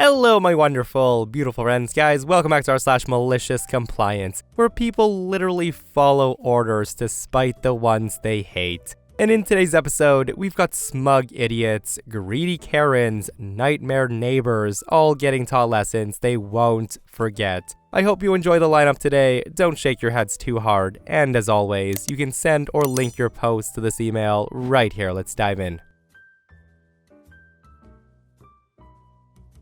Hello, my wonderful, beautiful friends, guys. Welcome back to r/MaliciousCompliance, where people literally follow orders despite the ones they hate. And in today's episode, we've got smug idiots, greedy Karens, nightmare neighbors, all getting taught lessons they won't forget. I hope you enjoy the lineup today. Don't shake your heads too hard. And as always, you can send or link your post to this email right here. Let's dive in.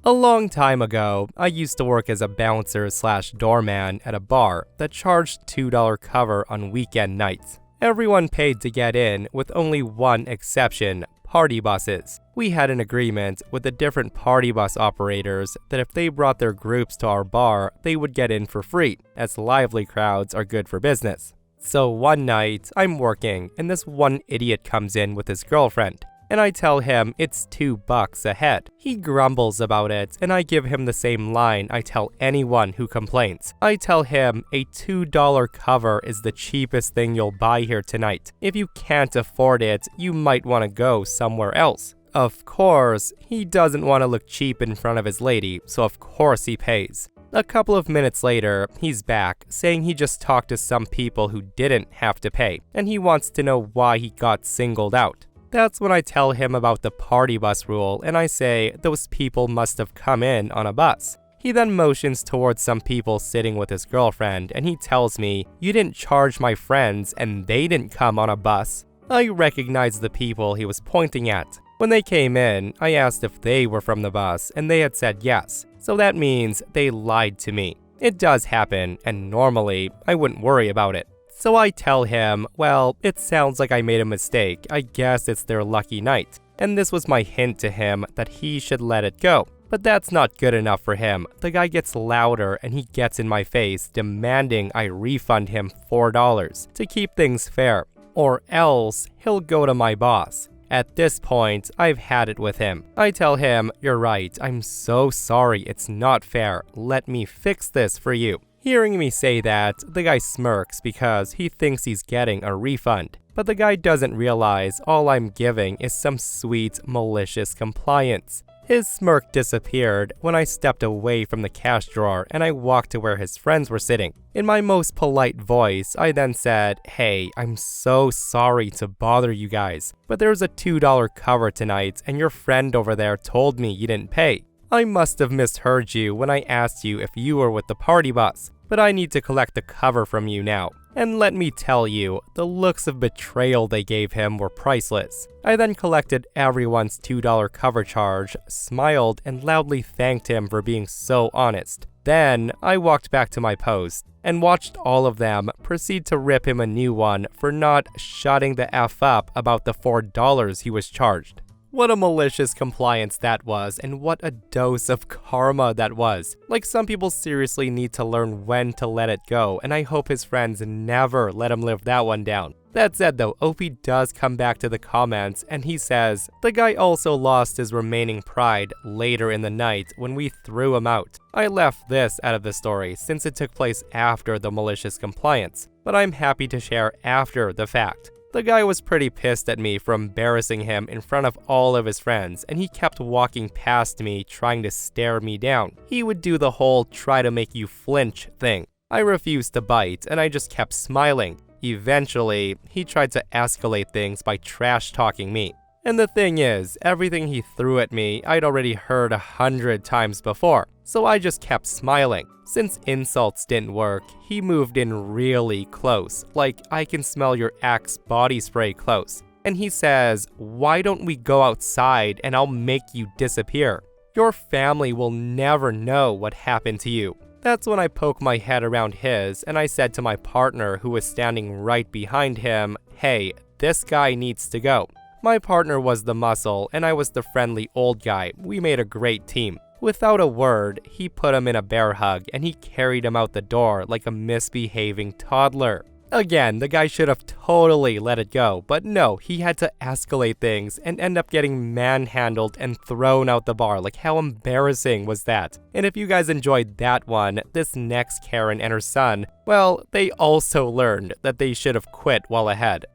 A long time ago, I used to work as a bouncer/doorman at a bar that charged $2 cover on weekend nights. Everyone paid to get in, with only one exception: party buses. We had an agreement with the different party bus operators that if they brought their groups to our bar, they would get in for free, as lively crowds are good for business. So one night, I'm working, and this one idiot comes in with his girlfriend. And I tell him it's $2 a head. He grumbles about it, and I give him the same line I tell anyone who complains. I tell him a $2 cover is the cheapest thing you'll buy here tonight. If you can't afford it, you might want to go somewhere else. Of course, he doesn't want to look cheap in front of his lady, so of course he pays. A couple of minutes later, he's back, saying he just talked to some people who didn't have to pay, and he wants to know why he got singled out. That's when I tell him about the party bus rule, and I say those people must have come in on a bus. He then motions towards some people sitting with his girlfriend, and he tells me, "You didn't charge my friends, and they didn't come on a bus." I recognize the people he was pointing at. When they came in, I asked if they were from the bus, and they had said yes, so that means they lied to me. It does happen, and normally, I wouldn't worry about it. So I tell him, well, it sounds like I made a mistake. I guess it's their lucky night. And this was my hint to him that he should let it go. But that's not good enough for him. The guy gets louder and he gets in my face, demanding I refund him $4 to keep things fair. Or else, he'll go to my boss. At this point, I've had it with him. I tell him, "You're right, I'm so sorry, it's not fair. Let me fix this for you." Hearing me say that, the guy smirks because he thinks he's getting a refund. But the guy doesn't realize all I'm giving is some sweet, malicious compliance. His smirk disappeared when I stepped away from the cash drawer and I walked to where his friends were sitting. In my most polite voice, I then said, "Hey, I'm so sorry to bother you guys, but there's a $2 cover tonight and your friend over there told me you didn't pay. I must have misheard you when I asked you if you were with the party bus, but I need to collect the cover from you now." And let me tell you, the looks of betrayal they gave him were priceless. I then collected everyone's $2 cover charge, smiled, and loudly thanked him for being so honest. Then, I walked back to my post and watched all of them proceed to rip him a new one for not shutting the F up about the $4 he was charged. What a malicious compliance that was, and what a dose of karma that was. Like, some people seriously need to learn when to let it go, and I hope his friends never let him live that one down. That said though, OP does come back to the comments, and he says, "The guy also lost his remaining pride later in the night when we threw him out." I left this out of the story since it took place after the malicious compliance, but I'm happy to share after the fact. The guy was pretty pissed at me for embarrassing him in front of all of his friends, and he kept walking past me trying to stare me down. He would do the whole try to make you flinch thing. I refused to bite, and I just kept smiling. Eventually, he tried to escalate things by trash-talking me. And the thing is, everything he threw at me I'd already heard 100 times before, so I just kept smiling. Since insults didn't work, he moved in really close, like "I can smell your Axe body spray" close. And he says, "Why don't we go outside and I'll make you disappear? Your family will never know what happened to you." That's when I poke my head around his and I said to my partner who was standing right behind him, "Hey, this guy needs to go." My partner was the muscle and I was the friendly old guy. We made a great team. Without a word, he put him in a bear hug and he carried him out the door like a misbehaving toddler. Again, the guy should have totally let it go, but no, he had to escalate things and end up getting manhandled and thrown out the bar. Like, how embarrassing was that? And if you guys enjoyed that one, this next Karen and her son, well, they also learned that they should have quit while ahead.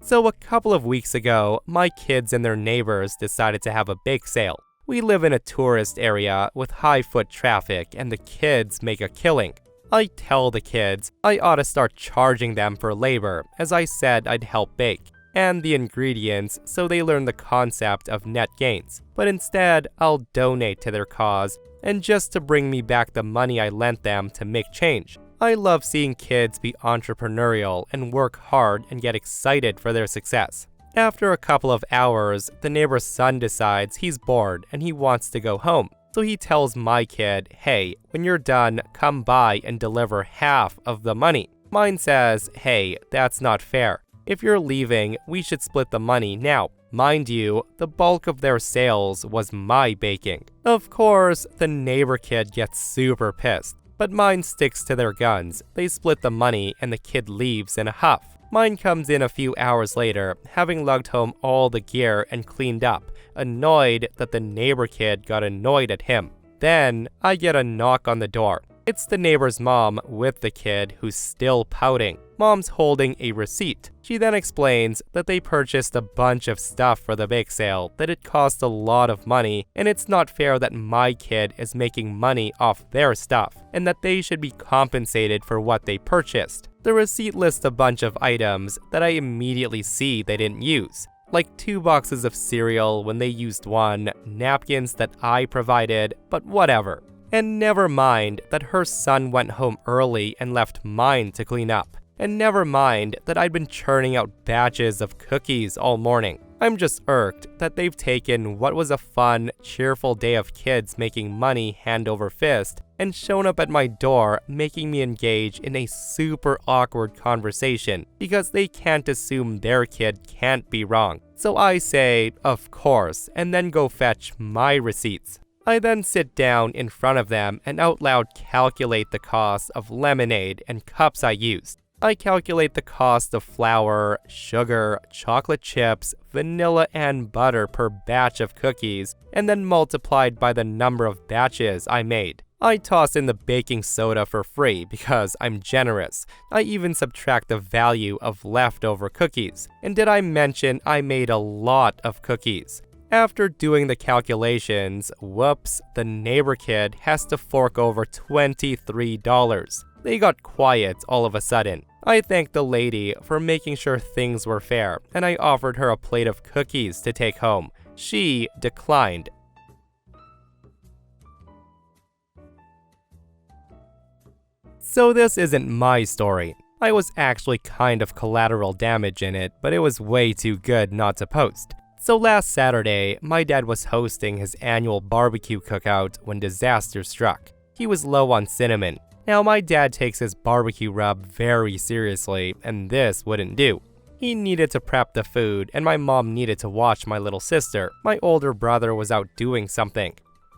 So a couple of weeks ago, my kids and their neighbors decided to have a bake sale. We live in a tourist area with high foot traffic and the kids make a killing. I tell the kids I ought to start charging them for labor, as I said I'd help bake, and the ingredients so they learn the concept of net gains. But instead, I'll donate to their cause, and just to bring me back the money I lent them to make change. I love seeing kids be entrepreneurial and work hard and get excited for their success. After a couple of hours, the neighbor's son decides he's bored and he wants to go home. So he tells my kid, hey, when you're done, come by and deliver half of the money. Mine says, hey, that's not fair. If you're leaving, we should split the money now. Mind you, the bulk of their sales was my baking. Of course, the neighbor kid gets super pissed. But mine sticks to their guns. They split the money and the kid leaves in a huff. Mine comes in a few hours later, having lugged home all the gear and cleaned up, annoyed that the neighbor kid got annoyed at him. Then, I get a knock on the door. It's the neighbor's mom with the kid who's still pouting. Mom's holding a receipt. She then explains that they purchased a bunch of stuff for the bake sale, that it cost a lot of money, and it's not fair that my kid is making money off their stuff, and that they should be compensated for what they purchased. The receipt lists a bunch of items that I immediately see they didn't use, like 2 boxes of cereal when they used one, napkins that I provided, but whatever. And never mind that her son went home early and left mine to clean up. And never mind that I'd been churning out batches of cookies all morning. I'm just irked that they've taken what was a fun, cheerful day of kids making money hand over fist and shown up at my door making me engage in a super awkward conversation because they can't assume their kid can't be wrong. So I say, of course, and then go fetch my receipts. I then sit down in front of them and out loud calculate the cost of lemonade and cups I used. I calculate the cost of flour, sugar, chocolate chips, vanilla, and butter per batch of cookies, and then multiplied by the number of batches I made. I toss in the baking soda for free because I'm generous. I even subtract the value of leftover cookies. And did I mention I made a lot of cookies? After doing the calculations, whoops, the neighbor kid has to fork over $23. They got quiet all of a sudden. I thanked the lady for making sure things were fair, and I offered her a plate of cookies to take home. She declined. So this isn't my story. I was actually kind of collateral damage in it, but it was way too good not to post. So last Saturday, my dad was hosting his annual barbecue cookout when disaster struck. He was low on cinnamon. Now my dad takes his barbecue rub very seriously, and this wouldn't do. He needed to prep the food, and my mom needed to watch my little sister. My older brother was out doing something.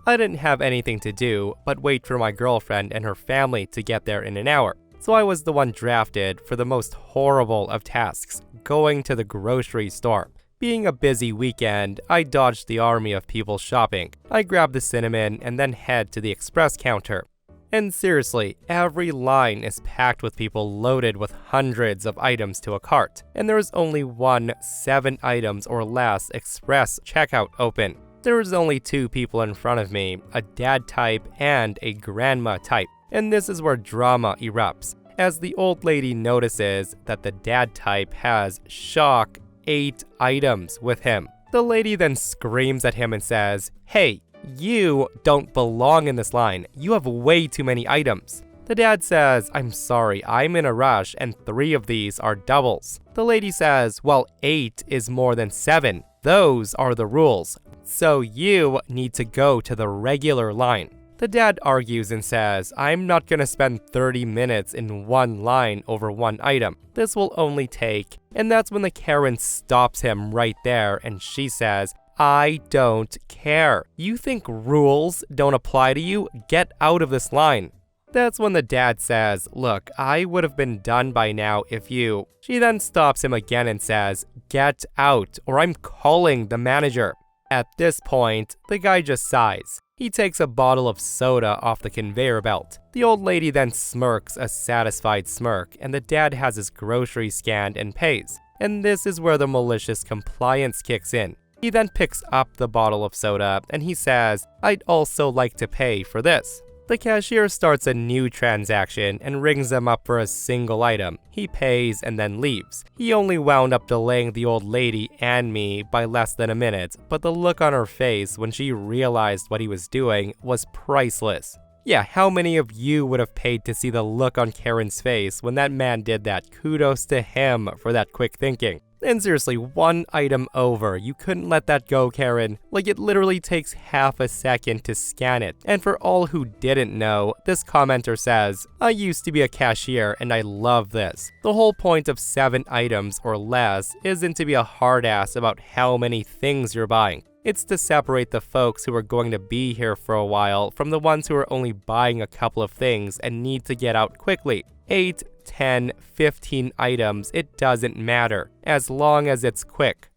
I didn't have anything to do but wait for my girlfriend and her family to get there in an hour. So I was the one drafted for the most horrible of tasks, going to the grocery store. Being a busy weekend, I dodged the army of people shopping. I grabbed the cinnamon and then head to the express counter. And seriously, every line is packed with people loaded with hundreds of items to a cart, and there is only one 7 items or less express checkout open. There is only 2 people in front of me, a dad type and a grandma type, and this is where drama erupts, as the old lady notices that the dad type has, shock, 8 items with him. The lady then screams at him and says, "Hey, you don't belong in this line. You have way too many items." The dad says, "I'm sorry, I'm in a rush and 3 of these are doubles." The lady says, "Well, 8 is more than 7. Those are the rules. So you need to go to the regular line." The dad argues and says, "I'm not gonna spend 30 minutes in one line over one item. This will only take..." And that's when the Karen stops him right there and she says, "I don't care. You think rules don't apply to you? Get out of this line." That's when the dad says, "Look, I would have been done by now if you..." She then stops him again and says, "Get out or I'm calling the manager." At this point, the guy just sighs. He takes a bottle of soda off the conveyor belt. The old lady then smirks a satisfied smirk, and the dad has his groceries scanned and pays. And this is where the malicious compliance kicks in. He then picks up the bottle of soda and he says, "I'd also like to pay for this." The cashier starts a new transaction and rings them up for a single item. He pays and then leaves. He only wound up delaying the old lady and me by less than a minute, but the look on her face when she realized what he was doing was priceless. Yeah, how many of you would have paid to see the look on Karen's face when that man did that? Kudos to him for that quick thinking. And seriously, one item over. You couldn't let that go, Karen. Like, it literally takes half a second to scan it. And for all who didn't know, this commenter says, "I used to be a cashier and I love this. The whole point of 7 items or less isn't to be a hard ass about how many things you're buying. It's to separate the folks who are going to be here for a while from the ones who are only buying a couple of things and need to get out quickly. 8, 10, 15 items, it doesn't matter, as long as it's quick."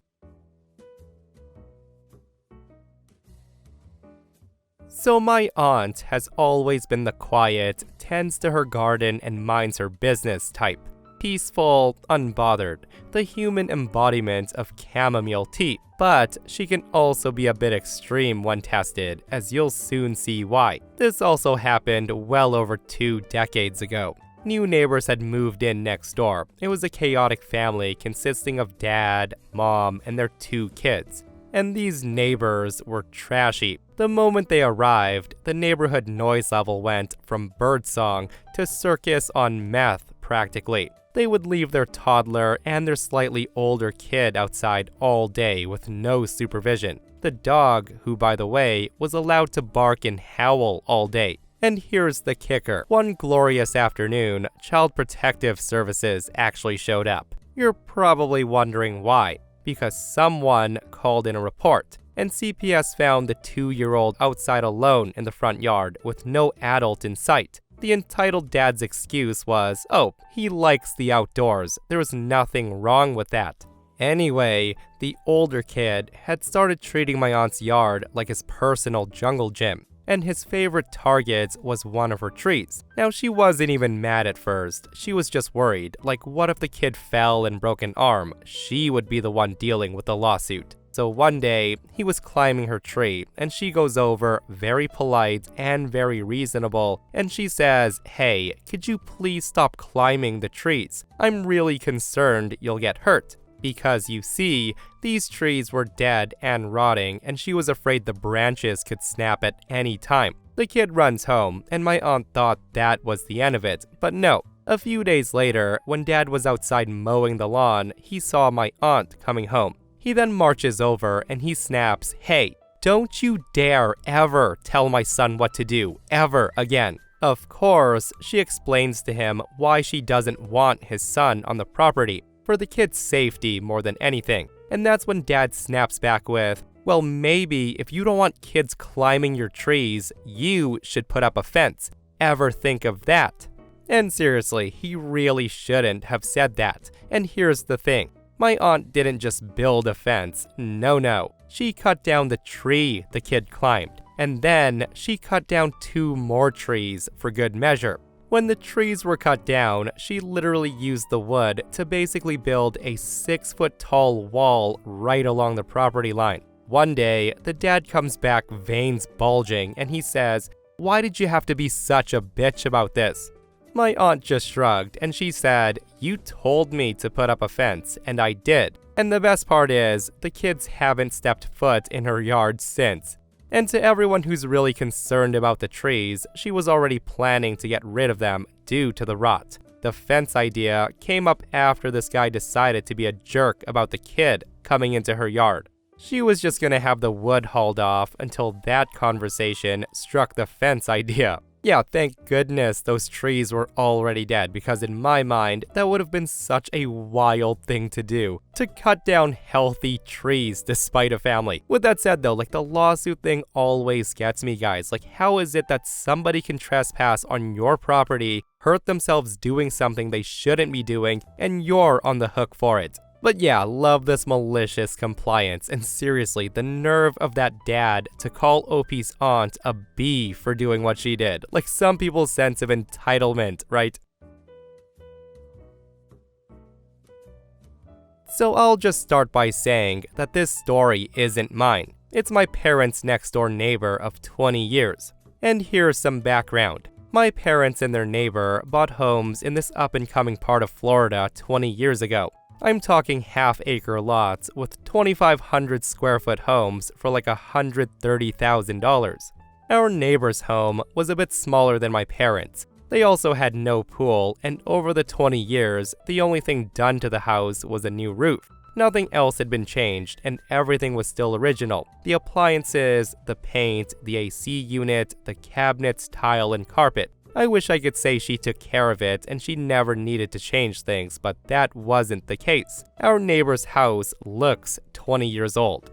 So my aunt has always been the quiet, tends to her garden and minds her business type. Peaceful, unbothered, the human embodiment of chamomile tea. But she can also be a bit extreme when tested, as you'll soon see why. This also happened well over 2 decades ago. New neighbors had moved in next door. It was a chaotic family consisting of dad, mom, and their 2 kids. And these neighbors were trashy. The moment they arrived, the neighborhood noise level went from birdsong to circus on meth, practically. They would leave their toddler and their slightly older kid outside all day with no supervision. The dog, who by the way, was allowed to bark and howl all day. And here's the kicker. One glorious afternoon, Child Protective Services actually showed up. You're probably wondering why. Because someone called in a report, and CPS found the 2-year-old outside alone in the front yard with no adult in sight. The entitled dad's excuse was, "Oh, he likes the outdoors. There was nothing wrong with that." Anyway, the older kid had started treating my aunt's yard like his personal jungle gym, and his favorite target was one of her trees. Now, she wasn't even mad at first. She was just worried, like what if the kid fell and broke an arm? She would be the one dealing with the lawsuit. So one day, he was climbing her tree, and she goes over, very polite and very reasonable, and she says, "Hey, could you please stop climbing the trees? I'm really concerned you'll get hurt." Because you see, these trees were dead and rotting, and she was afraid the branches could snap at any time. The kid runs home, and my aunt thought that was the end of it, but no. A few days later, when Dad was outside mowing the lawn, he saw my aunt coming home. He then marches over and he snaps, "Hey, don't you dare ever tell my son what to do, ever again." Of course, she explains to him why she doesn't want his son on the property, for the kid's safety more than anything. And that's when Dad snaps back with, "Well, maybe if you don't want kids climbing your trees, you should put up a fence. Ever think of that?" And seriously, he really shouldn't have said that. And here's the thing. My aunt didn't just build a fence. No. She cut down the tree the kid climbed. And then she cut down 2 more trees for good measure. When the trees were cut down, she literally used the wood to basically build a 6-foot-tall wall right along the property line. One day, the dad comes back, veins bulging, and he says, "Why did you have to be such a bitch about this?" My aunt just shrugged, and she said, "You told me to put up a fence, and I did." And the best part is, the kids haven't stepped foot in her yard since. And to everyone who's really concerned about the trees, she was already planning to get rid of them due to the rot. The fence idea came up after this guy decided to be a jerk about the kid coming into her yard. She was just gonna have the wood hauled off until that conversation struck the fence idea. Yeah, thank goodness those trees were already dead, because in my mind, that would have been such a wild thing to do, to cut down healthy trees despite a family. With that said though, like the lawsuit thing always gets me, guys. Like, how is it that somebody can trespass on your property, hurt themselves doing something they shouldn't be doing, and you're on the hook for it? But yeah, love this malicious compliance, and seriously, the nerve of that dad to call OP's aunt a bee for doing what she did. Like some people's sense of entitlement, right? So I'll just start by saying that this story isn't mine. It's my parents' next-door neighbor of 20 years. And here's some background. My parents and their neighbor bought homes in this up-and-coming part of Florida 20 years ago. I'm talking half-acre lots with 2,500 square foot homes for like $130,000. Our neighbor's home was a bit smaller than my parents'. They also had no pool, and over the 20 years, the only thing done to the house was a new roof. Nothing else had been changed, and everything was still original. The appliances, the paint, the AC unit, the cabinets, tile, and carpet. I wish I could say she took care of it and she never needed to change things, but that wasn't the case. Our neighbor's house looks 20 years old.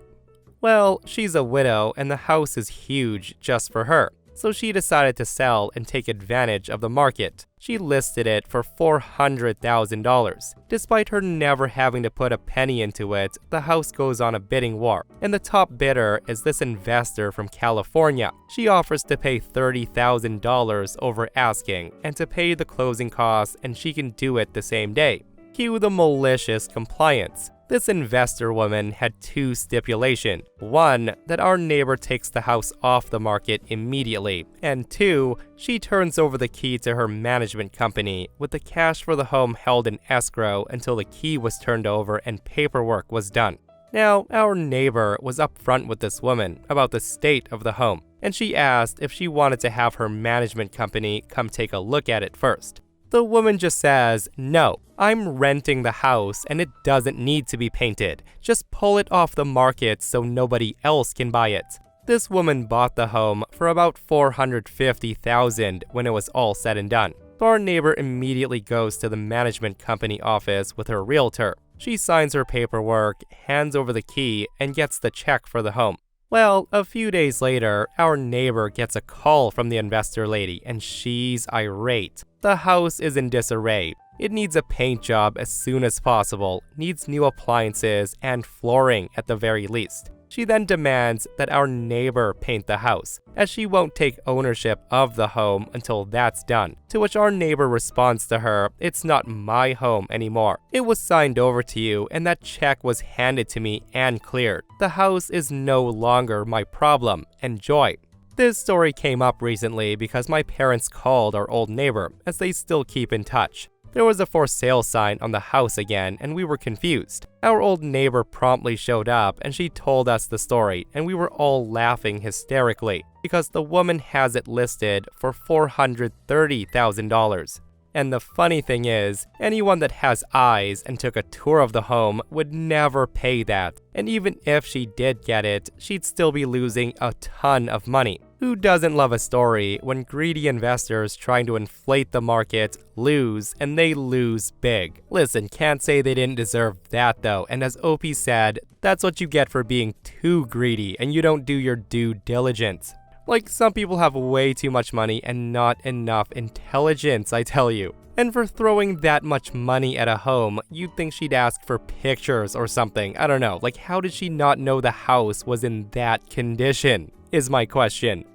Well, she's a widow and the house is huge just for her. So she decided to sell and take advantage of the market. She listed it for $400,000. Despite her never having to put a penny into it, the house goes on a bidding war, and the top bidder is this investor from California. She offers to pay $30,000 over asking, and to pay the closing costs, and she can do it the same day. Cue the malicious compliance. This investor woman had two stipulations. One, that our neighbor takes the house off the market immediately. And two, she turns over the key to her management company, with the cash for the home held in escrow until the key was turned over and paperwork was done. Now, our neighbor was upfront with this woman about the state of the home, and she asked if she wanted to have her management company come take a look at it first. The woman just says, "No, I'm renting the house and it doesn't need to be painted. Just pull it off the market so nobody else can buy it." This woman bought the home for about $450,000 when it was all said and done. So our neighbor immediately goes to the management company office with her realtor. She signs her paperwork, hands over the key, and gets the check for the home. Well, a few days later, our neighbor gets a call from the investor lady, and she's irate. The house is in disarray. It needs a paint job as soon as possible, needs new appliances and flooring at the very least. She then demands that our neighbor paint the house, as she won't take ownership of the home until that's done. To which our neighbor responds to her, "It's not my home anymore. It was signed over to you and that check was handed to me and cleared. The house is no longer my problem. Enjoy." This story came up recently because my parents called our old neighbor, as they still keep in touch. There was a for sale sign on the house again, and we were confused. Our old neighbor promptly showed up and she told us the story, and we were all laughing hysterically because the woman has it listed for $430,000. And the funny thing is, anyone that has eyes and took a tour of the home would never pay that. And even if she did get it, she'd still be losing a ton of money. Who doesn't love a story when greedy investors trying to inflate the market lose, and they lose big? Listen, can't say they didn't deserve that though, and as OP said, that's what you get for being too greedy and you don't do your due diligence. Like, some people have way too much money and not enough intelligence, I tell you. And for throwing that much money at a home, you'd think she'd ask for pictures or something. I don't know, like, how did she not know the house was in that condition, is my question.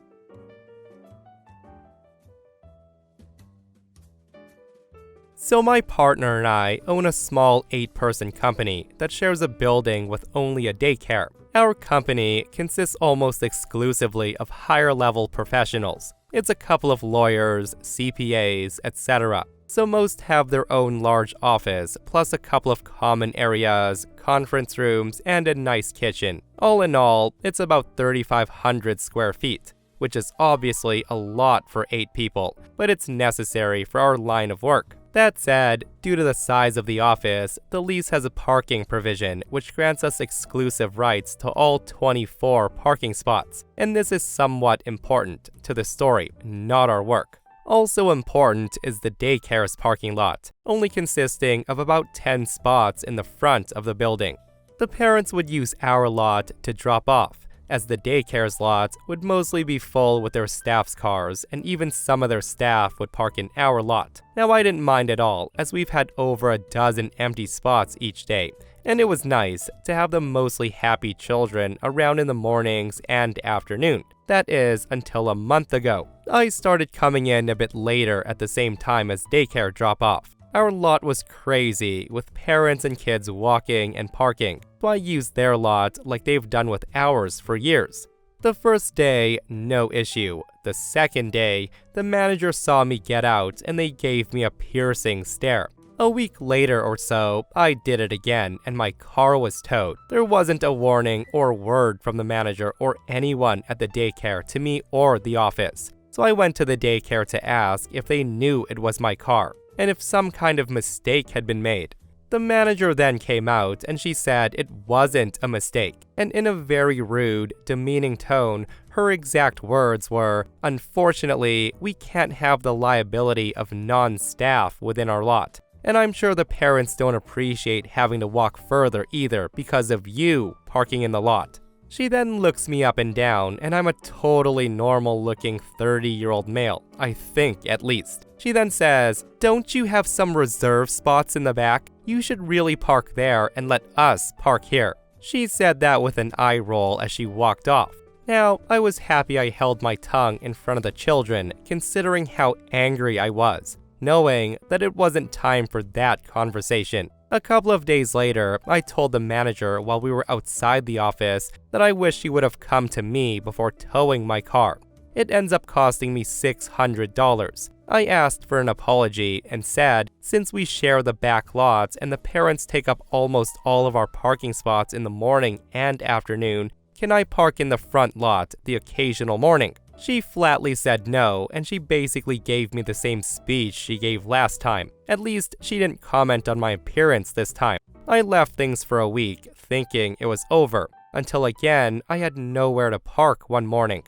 So my partner and I own a small 8-person company that shares a building with only a daycare. Our company consists almost exclusively of higher-level professionals. It's a couple of lawyers, CPAs, etc. So most have their own large office, plus a couple of common areas, conference rooms, and a nice kitchen. All in all, it's about 3,500 square feet, which is obviously a lot for 8 people, but it's necessary for our line of work. That said, due to the size of the office, the lease has a parking provision which grants us exclusive rights to all 24 parking spots. And this is somewhat important to the story, not our work. Also important is the daycare's parking lot, only consisting of about 10 spots in the front of the building. The parents would use our lot to drop off, as the daycare's lot would mostly be full with their staff's cars, and even some of their staff would park in our lot. Now, I didn't mind at all, as we've had over a dozen empty spots each day, and it was nice to have the mostly happy children around in the mornings and afternoon. That is, until a month ago. I started coming in a bit later at the same time as daycare drop-off. Our lot was crazy, with parents and kids walking and parking, so I used their lot like they've done with ours for years. The first day, no issue. The second day, the manager saw me get out and they gave me a piercing stare. A week later or so, I did it again and my car was towed. There wasn't a warning or word from the manager or anyone at the daycare to me or the office. So I went to the daycare to ask if they knew it was my car and if some kind of mistake had been made. The manager then came out and she said it wasn't a mistake, and in a very rude, demeaning tone, her exact words were, "Unfortunately, we can't have the liability of non-staff within our lot. And I'm sure the parents don't appreciate having to walk further either because of you parking in the lot." She then looks me up and down, and I'm a totally normal-looking 30-year-old male, I think at least. She then says, "Don't you have some reserve spots in the back? You should really park there and let us park here." She said that with an eye roll as she walked off. Now, I was happy I held my tongue in front of the children, considering how angry I was, knowing that it wasn't time for that conversation. A couple of days later, I told the manager while we were outside the office that I wish she would have come to me before towing my car. It ends up costing me $600. I asked for an apology and said, since we share the back lots and the parents take up almost all of our parking spots in the morning and afternoon, can I park in the front lot the occasional morning? She flatly said no, and she basically gave me the same speech she gave last time. At least, she didn't comment on my appearance this time. I left things for a week, thinking it was over, until again, I had nowhere to park one morning.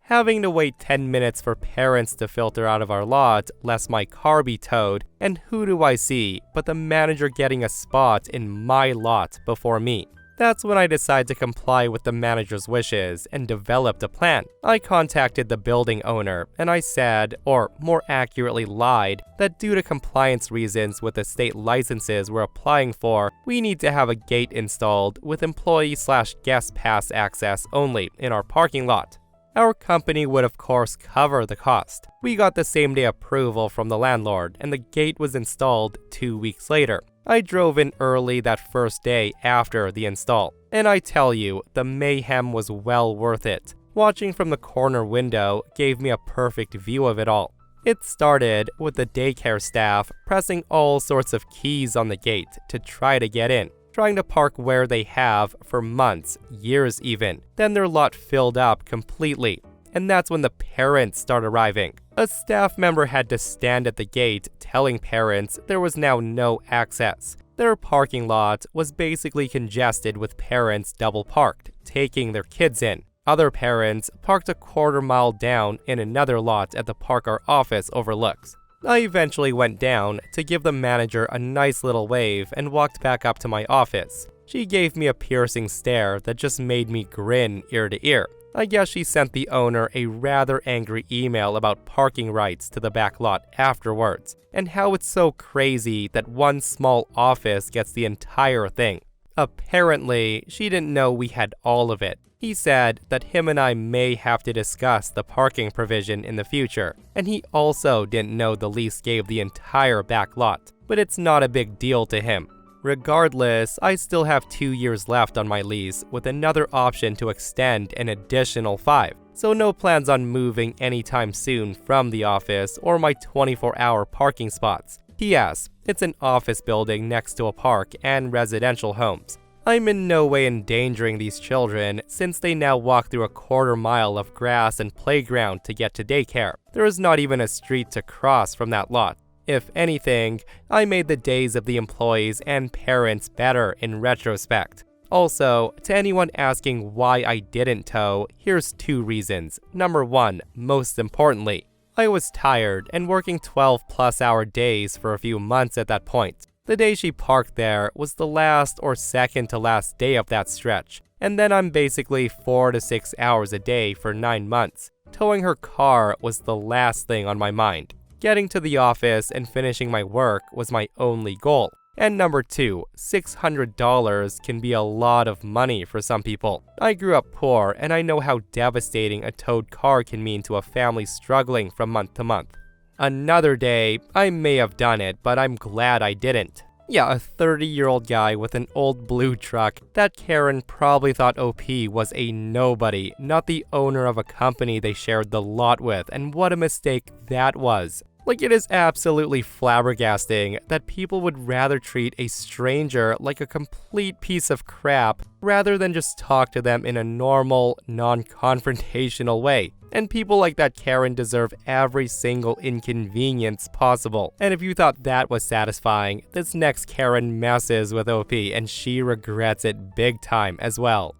Having to wait 10 minutes for parents to filter out of our lot, lest my car be towed, and who do I see but the manager getting a spot in my lot before me. That's when I decided to comply with the manager's wishes and developed a plan. I contacted the building owner and I said, or more accurately lied, that due to compliance reasons with the state licenses we're applying for, we need to have a gate installed with employee/guest pass access only in our parking lot. Our company would of course cover the cost. We got the same day approval from the landlord and the gate was installed 2 weeks later. I drove in early that first day after the install, and I tell you, the mayhem was well worth it. Watching from the corner window gave me a perfect view of it all. It started with the daycare staff pressing all sorts of keys on the gate to try to get in, trying to park where they have for months, years even. Then their lot filled up completely. And that's when the parents start arriving. A staff member had to stand at the gate telling parents there was now no access. Their parking lot was basically congested with parents double parked, taking their kids in. Other parents parked a quarter-mile down in another lot at the park our office overlooks. I eventually went down to give the manager a nice little wave and walked back up to my office. She gave me a piercing stare that just made me grin ear to ear. I guess she sent the owner a rather angry email about parking rights to the back lot afterwards, and how it's so crazy that one small office gets the entire thing. Apparently, she didn't know we had all of it. He said that him and I may have to discuss the parking provision in the future, and he also didn't know the lease gave the entire back lot, but it's not a big deal to him. Regardless, I still have 2 years left on my lease with another option to extend an additional 5, so no plans on moving anytime soon from the office or my 24-hour parking spots. P.S. It's an office building next to a park and residential homes. I'm in no way endangering these children since they now walk through a quarter-mile of grass and playground to get to daycare. There is not even a street to cross from that lot. If anything, I made the days of the employees and parents better in retrospect. Also, to anyone asking why I didn't tow, here's 2 reasons. Number 1, most importantly, I was tired and working 12-plus-hour days for a few months at that point. The day she parked there was the last or second to last day of that stretch, and then I'm basically 4 to 6 hours a day for 9 months. Towing her car was the last thing on my mind. Getting to the office and finishing my work was my only goal. And number 2, $600 can be a lot of money for some people. I grew up poor and I know how devastating a towed car can mean to a family struggling from month to month. Another day, I may have done it, but I'm glad I didn't. Yeah, a 30-year-old guy with an old blue truck that Karen probably thought OP was a nobody, not the owner of a company they shared the lot with, and what a mistake that was. Like, it is absolutely flabbergasting that people would rather treat a stranger like a complete piece of crap rather than just talk to them in a normal, non-confrontational way. And people like that Karen deserve every single inconvenience possible. And if you thought that was satisfying, this next Karen messes with OP and she regrets it big time as well.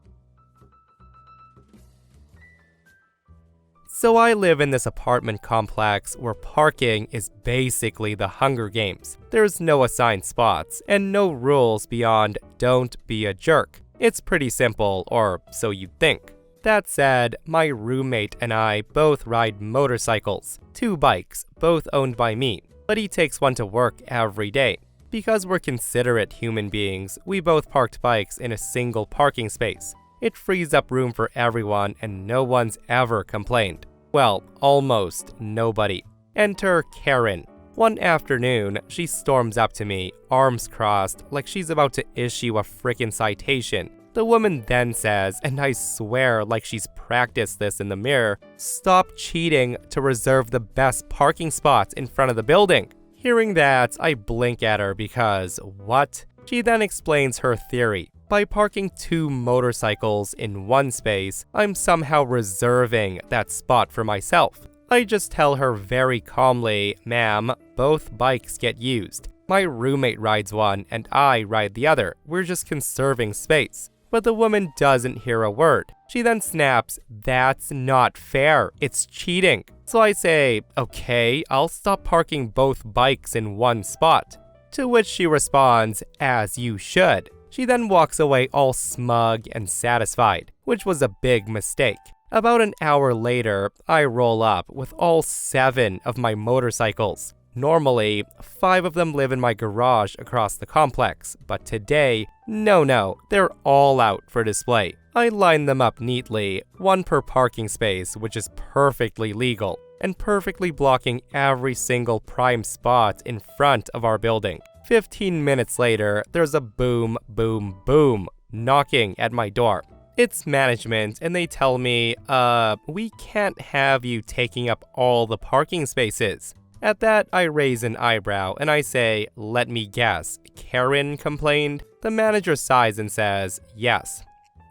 So I live in this apartment complex where parking is basically the Hunger Games. There's no assigned spots and no rules beyond don't be a jerk. It's pretty simple, or so you'd think. That said, my roommate and I both ride motorcycles, 2 bikes, both owned by me, but he takes one to work every day. Because we're considerate human beings, we both parked bikes in a single parking space. It frees up room for everyone and no one's ever complained. Well, almost nobody. Enter Karen. One afternoon, she storms up to me, arms crossed, like she's about to issue a frickin' citation. The woman then says, and I swear like she's practiced this in the mirror, "Stop cheating to reserve the best parking spots in front of the building." Hearing that, I blink at her because, what? She then explains her theory. By parking 2 motorcycles in one space, I'm somehow reserving that spot for myself. I just tell her very calmly, "Ma'am, both bikes get used. My roommate rides one and I ride the other. We're just conserving space." But the woman doesn't hear a word. She then snaps, "That's not fair. It's cheating." So I say, "Okay, I'll stop parking both bikes in one spot." To which she responds, "As you should." She then walks away all smug and satisfied, which was a big mistake. About an hour later, I roll up with all 7 of my motorcycles. Normally, 5 of them live in my garage across the complex, but today, no, they're all out for display. I line them up neatly, 1 per parking space, which is perfectly legal, and perfectly blocking every single prime spot in front of our building. 15 minutes later, there's a boom, boom, boom, knocking at my door. It's management, and they tell me, we can't have you taking up all the parking spaces. At that, I raise an eyebrow, and I say, "Let me guess, Karen complained?" The manager sighs and says, "Yes."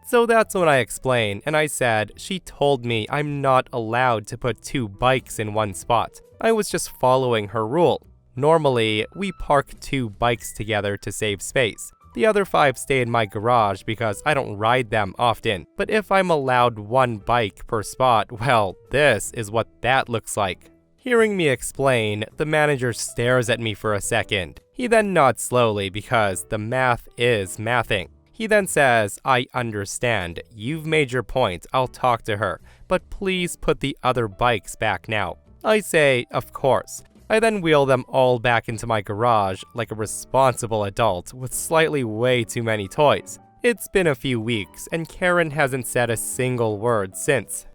So that's when I explain, and I said, she told me I'm not allowed to put 2 bikes in one spot. I was just following her rule. Normally, we park 2 bikes together to save space. The other 5 stay in my garage because I don't ride them often. But if I'm allowed 1 bike per spot, well, this is what that looks like. Hearing me explain, the manager stares at me for a second. He then nods slowly because the math is mathing. He then says, "I understand. You've made your point. I'll talk to her. But please put the other bikes back now." I say, "Of course." I then wheel them all back into my garage like a responsible adult with slightly way too many toys. It's been a few weeks, and Karen hasn't said a single word since.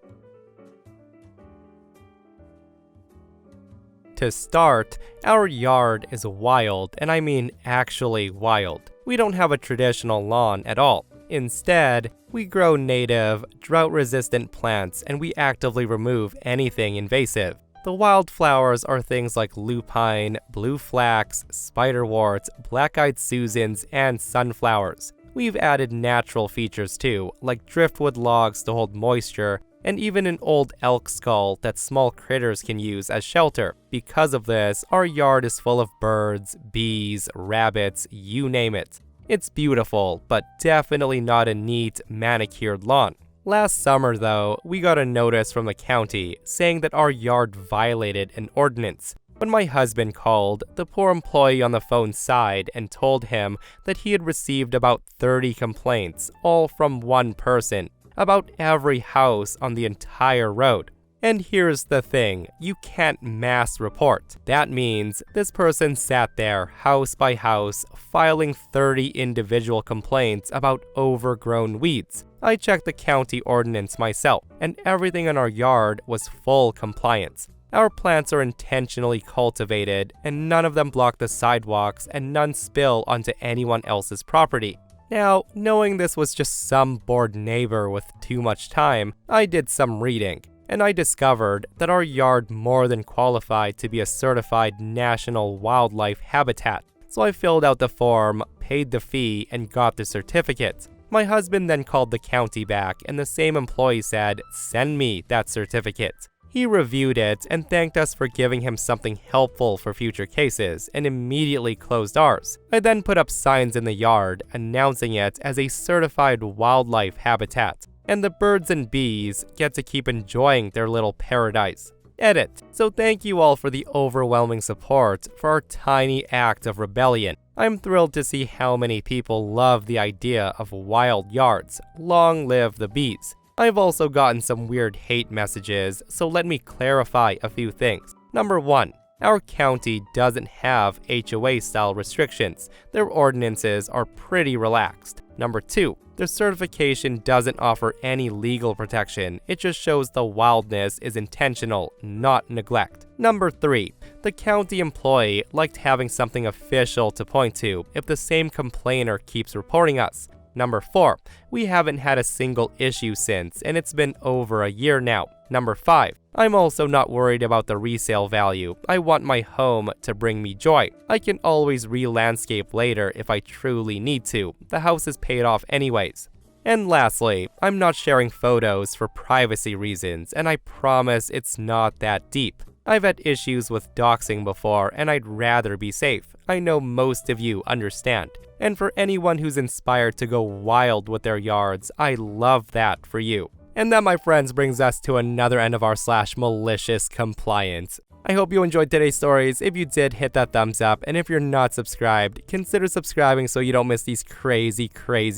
To start, our yard is wild, and I mean actually wild. We don't have a traditional lawn at all. Instead, we grow native, drought-resistant plants, and we actively remove anything invasive. The wildflowers are things like lupine, blue flax, spiderwort, black-eyed Susans, and sunflowers. We've added natural features too, like driftwood logs to hold moisture, and even an old elk skull that small critters can use as shelter. Because of this, our yard is full of birds, bees, rabbits, you name it. It's beautiful, but definitely not a neat, manicured lawn. Last summer, though, we got a notice from the county saying that our yard violated an ordinance. When my husband called, the poor employee on the phone sighed and told him that he had received about 30 complaints, all from one person, about every house on the entire road. And here's the thing, you can't mass report. That means this person sat there, house by house, filing 30 individual complaints about overgrown weeds. I checked the county ordinance myself, and everything in our yard was full compliance. Our plants are intentionally cultivated, and none of them block the sidewalks and none spill onto anyone else's property. Now, knowing this was just some bored neighbor with too much time, I did some reading, and I discovered that our yard more than qualified to be a certified national wildlife habitat. So I filled out the form, paid the fee, and got the certificate. My husband then called the county back, and the same employee said, "Send me that certificate." He reviewed it and thanked us for giving him something helpful for future cases, and immediately closed ours. I then put up signs in the yard announcing it as a certified wildlife habitat, and the birds and bees get to keep enjoying their little paradise. Edit. So thank you all for the overwhelming support for our tiny act of rebellion. I'm thrilled to see how many people love the idea of wild yards. Long live the bees. I've also gotten some weird hate messages, so let me clarify a few things. Number 1. Our county doesn't have HOA-style restrictions. Their ordinances are pretty relaxed. Number 2. Their certification doesn't offer any legal protection. It just shows the wildness is intentional, not neglect. Number 3. The county employee liked having something official to point to if the same complainer keeps reporting us. Number 4. We haven't had a single issue since, and it's been over a year now. Number 5. I'm also not worried about the resale value. I want my home to bring me joy. I can always re-landscape later if I truly need to. The house is paid off anyways. And lastly, I'm not sharing photos for privacy reasons, and I promise it's not that deep. I've had issues with doxing before, and I'd rather be safe. I know most of you understand. And for anyone who's inspired to go wild with their yards, I love that for you. And that, my friends, brings us to another end of our /MaliciousCompliance. I hope you enjoyed today's stories. If you did, hit that thumbs up. And if you're not subscribed, consider subscribing so you don't miss these crazy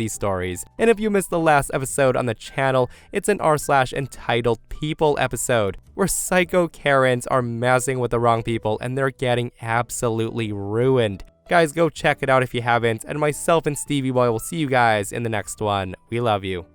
stories. And if you missed the last episode on the channel, it's an r/entitledpeople episode, where psycho Karens are messing with the wrong people and they're getting absolutely ruined. Guys, go check it out if you haven't. And myself and Stevie Boy will see you guys in the next one. We love you.